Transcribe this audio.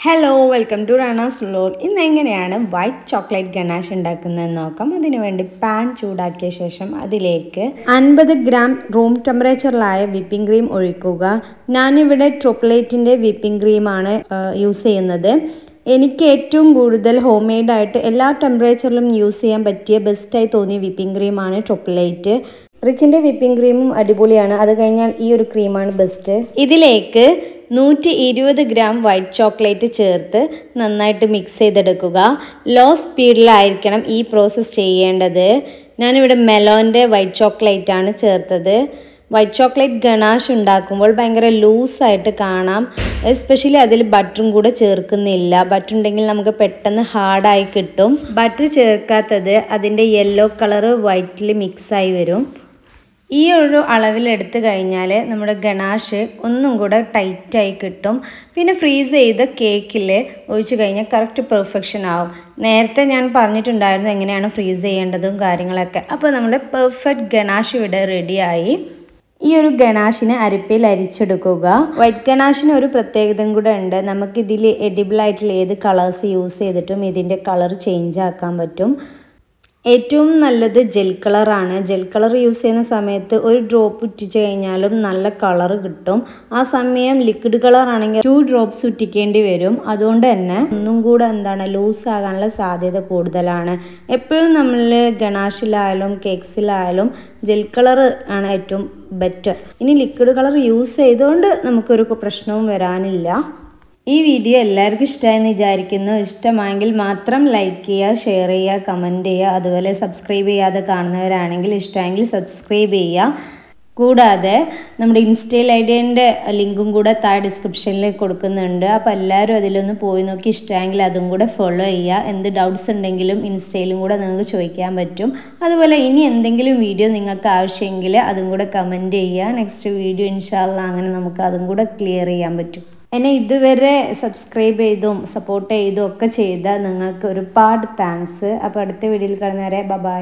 Hello, welcome to Rahnas vlog. ഇന്ന് എങ്ങനെയാണ് white chocolate ganache ഉണ്ടാക്കുന്നതെന്ന് നോക്കാം. അതിനുവേണ്ടി പാൻ ചൂടാക്കിയ ശേഷം അതിലേക്ക് 50 ഗ്രാം റൂം ടെമ്പറേച്ചറിലായ വിപ്പിംഗ് ക്രീം ഒഴിക്കുക. ഞാനിവിടെ ചോക്ലേറ്റിൻ്റെ വിപ്പിംഗ് ക്രീമാണ് യൂസ് ചെയ്യുന്നത്. എനിക്ക് ഏറ്റവും കൂടുതൽ ഹോം മെയ്ഡ് ആയിട്ട് എല്ലാ ടെമ്പറേച്ചറിലും യൂസ് ചെയ്യാൻ പറ്റിയ ബെസ്റ്റായി തോന്നിയ വിപ്പിംഗ് ക്രീമാണ് ചോക്ലേറ്റ്. റിച്ചിൻ്റെ വിപ്പിംഗ് ക്രീമും അടിപൊളിയാണ്. അത് കഴിഞ്ഞാൽ ഈ ഒരു ക്രീമാണ് ബെസ്റ്റ്. ഇതിലേക്ക് 120 ഗ്രാം വൈറ്റ് ചോക്ലേറ്റ് ചേർത്ത് നന്നായിട്ട് മിക്സ് ചെയ്തെടുക്കുക. ലോ സ്പീഡിലായിരിക്കണം ഈ പ്രോസസ്സ് ചെയ്യേണ്ടത്. ഞാനിവിടെ മെലോൻ്റെ വൈറ്റ് ചോക്ലേറ്റ് ആണ് ചേർത്തത്. വൈറ്റ് ചോക്ലേറ്റ് ഗനാഷ് ഉണ്ടാക്കുമ്പോൾ ഭയങ്കര ലൂസായിട്ട് കാണാം. എസ്പെഷ്യലി അതിൽ ബട്ടറും കൂടെ ചേർക്കുന്നില്ല. ബട്ടർ ഉണ്ടെങ്കിൽ നമുക്ക് പെട്ടെന്ന് ഹാർഡായി കിട്ടും. ബട്ടർ ചേർക്കാത്തത് അതിൻ്റെ യെല്ലോ കളറ് വൈറ്റിൽ മിക്സായി വരും. ഈ ഒരു അളവിലെടുത്ത് കഴിഞ്ഞാൽ നമ്മുടെ ഗനാഷ് ഒന്നും കൂടെ ടൈറ്റായി കിട്ടും. പിന്നെ ഫ്രീസ് ചെയ്ത് കേക്കിൽ ഒഴിച്ച് കഴിഞ്ഞാൽ കറക്റ്റ് പെർഫെക്ഷൻ ആവും. നേരത്തെ ഞാൻ പറഞ്ഞിട്ടുണ്ടായിരുന്നു എങ്ങനെയാണ് ഫ്രീസ് ചെയ്യേണ്ടതും കാര്യങ്ങളൊക്കെ. അപ്പോൾ നമ്മുടെ പെർഫെക്റ്റ് ഗനാഷ് ഇവിടെ റെഡിയായി. ഈ ഒരു ഗനാഷിനെ അരിപ്പയിൽ അരിച്ചെടുക്കുക. വൈറ്റ് ഗനാഷിന് ഒരു പ്രത്യേകതയും കൂടെ ഉണ്ട്. നമുക്കിതിൽ എഡിബിളായിട്ടുള്ള ഏത് കളേഴ്സ് യൂസ് ചെയ്തിട്ടും ഇതിൻ്റെ കളർ ചേഞ്ച് ആക്കാൻ പറ്റും. ഏറ്റവും നല്ലത് ജെൽ കളറാണ്. ജെൽ കളർ യൂസ് ചെയ്യുന്ന സമയത്ത് ഒരു ഡ്രോപ്പ് ഉറ്റിച്ച് കഴിഞ്ഞാലും നല്ല കളർ കിട്ടും. ആ സമയം ലിക്വിഡ് കളർ ആണെങ്കിൽ 2 ഡ്രോപ്സ് ഉറ്റിക്കേണ്ടി വരും. അതുകൊണ്ട് തന്നെ ഒന്നും കൂടെ ലൂസ് ആകാനുള്ള സാധ്യത കൂടുതലാണ്. എപ്പോഴും നമ്മൾ ഗനാഷിലായാലും കേക്ക്സിലായാലും ജെൽ കളർ ആണ് ഏറ്റവും ബെറ്റർ. ഇനി ലിക്വിഡ് കളർ യൂസ് ചെയ്തുകൊണ്ട് നമുക്കൊരു പ്രശ്നവും വരാനില്ല. ഈ വീഡിയോ എല്ലാവർക്കും ഇഷ്ടമായെന്ന് വിചാരിക്കുന്നു. ഇഷ്ടമായെങ്കിൽ മാത്രം ലൈക്ക് ചെയ്യുക, ഷെയർ ചെയ്യുക, കമൻറ്റ് ചെയ്യുക. അതുപോലെ സബ്സ്ക്രൈബ് ചെയ്യാതെ കാണുന്നവരാണെങ്കിൽ ഇഷ്ടമായെങ്കിൽ സബ്സ്ക്രൈബ് ചെയ്യുക. കൂടാതെ നമ്മുടെ ഇൻസ്റ്റയിൽ ഐഡിയൻ്റെ ലിങ്കും കൂടെ താഴെ ഡിസ്ക്രിപ്ഷനിൽ കൊടുക്കുന്നുണ്ട്. അപ്പോൾ എല്ലാവരും അതിലൊന്ന് പോയി നോക്കി ഇഷ്ടമായെങ്കിൽ അതും കൂടെ ഫോളോ ചെയ്യുക. എന്ത് ഡൗട്ട്സ് ഉണ്ടെങ്കിലും ഇൻസ്റ്റയിലും കൂടെ നിങ്ങൾക്ക് ചോദിക്കാൻ പറ്റും. അതുപോലെ ഇനി എന്തെങ്കിലും വീഡിയോ നിങ്ങൾക്ക് ആവശ്യമെങ്കിൽ അതും കൂടെ കമൻറ്റ് ചെയ്യുക. നെക്സ്റ്റ് വീഡിയോ ഇൻഷാ അല്ലാഹ് അങ്ങനെ നമുക്ക് അതും കൂടെ ക്ലിയർ ചെയ്യാൻ പറ്റും. എന്നെ ഇതുവരെ സബ്സ്ക്രൈബ് ചെയ്തും സപ്പോർട്ട് ചെയ്തും ഒക്കെ ചെയ്ത നിങ്ങൾക്ക് ഒരുപാട് താങ്ക്സ്. അപ്പോൾ അടുത്ത വീഡിയോയിൽ കാണുന്നവരെ ബൈ.